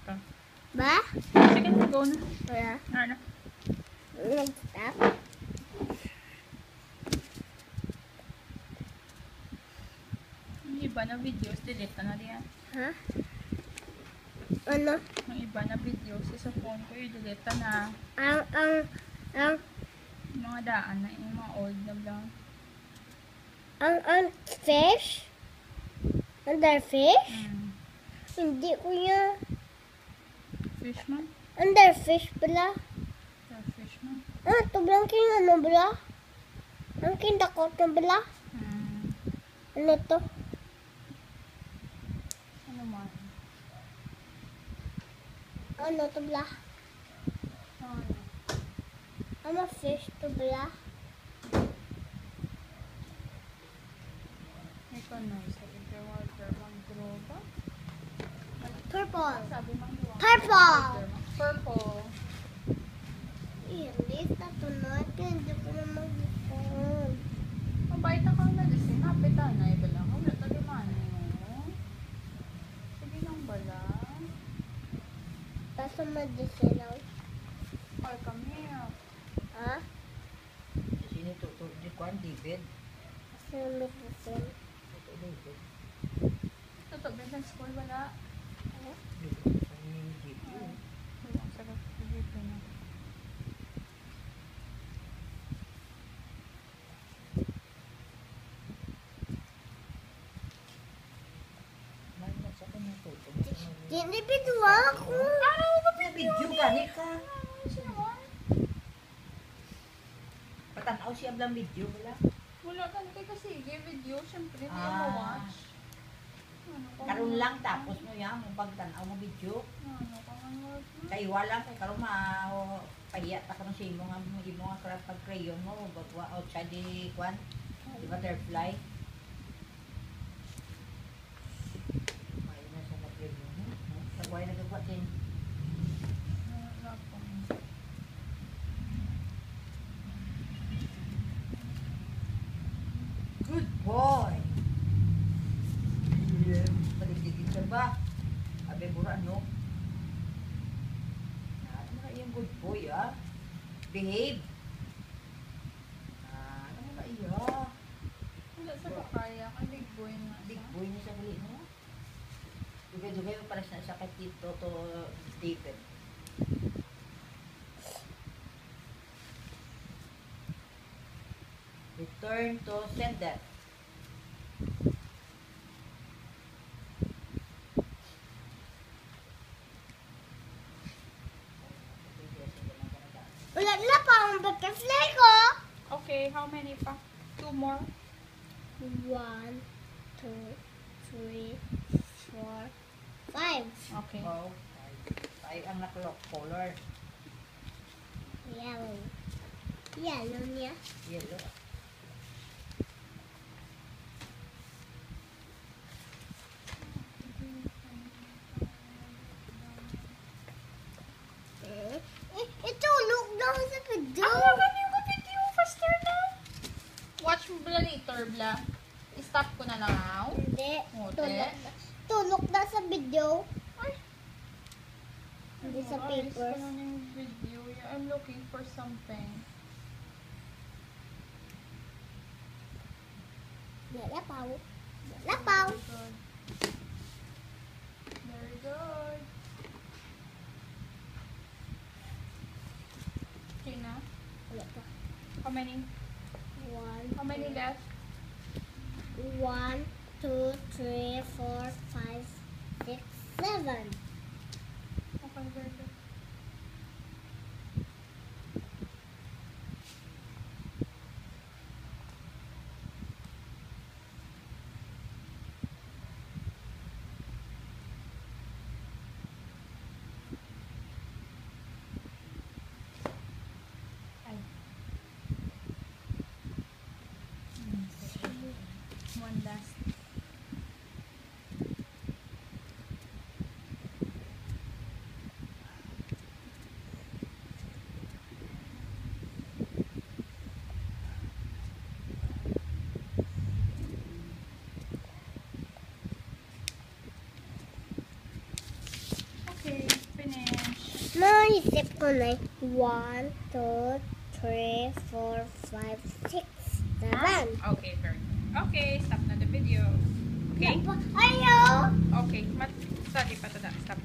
ka. Ba? Sige na, go na. Wala. Ano? Nag-stop. Yung iba na videos, delete na yan. Ha? Ano? Yung iba na videos, sa phone ko, i-delete na. Ang Yung mga daan na, yung mga old na lang. ang fish? Under fish? Hindi kuya. Fish man? Under fish pala. Fish man? Ah, ito lang king ano bala? Ang kindakot na bala? Ano to? Ano man? Ano to bala? Ano? Ano fish to bala? Ito na, sa water, mag-droga. Purple. Sabi mang Purple. Purple. Ilis na to natin. Hindi ko na mag-ipon. Mabait na kang medicine. Napitan na, iba lang. Wala tayo man. Sige lang bala. Tapos ang medicinaw. Or come here. Ha? Sino to? Di Juan David. Kasi ang medicine. Ito David. Ito, Benson School wala. David. Ang GPU. Ang sagot ko dito na. Mahal sa kanya to. Dinibidwa ako. Ano ba Video gani ka. Patanaw siya blang video wala. Wala ka na kasi video. Siyempre, hindi Ah. mo watch. Karon lang tapos mo yan mo pagtanaw mo video. Ano ka nga Kay wala kay karon pahiya ta karon sa imo nga karat pag crayon mo bagwa outside di kwan. Di butterfly. May na sa crayon mo. Sagway na gagwa din. Wala pa. Good boy. Paligid ka ba? Abe bura no. Ano na yung good boy ah? Behave. Ano na iya? Wala sa kakaya. Ang big boy na. Big boy na siya huli no? Dugay-dugay mo para sa kay Tito to David. Return to sender. Wala na pa ang butterfly ko. Okay, how many pa? 2 more? 1, 2, 3, 4, 5. Okay. Oh, ay ang nakalok color. Yellow. Yellow niya. Yellow. Itulog daw sa video. Ano ba yung video? Faster na. Watch mo bla later, bla. I-stop ko na lang now. Hindi. Ote. Tulog na sa video. Ay. Hindi sa Ayos papers. ko na yung video. I'm looking for something. Lapaw. Lapaw. Very good. Very good. Okay na. Wala pa. How many? 1, How many left? 1, 2, 3, 4, 5, 6, 7. Okay, very good. One last. Inisip ko na 1, 2, 3, 4, 5, 6, 7. Okay, very good. Okay, stop na the video. Okay? Ayaw! Okay, study pa to that. Stop.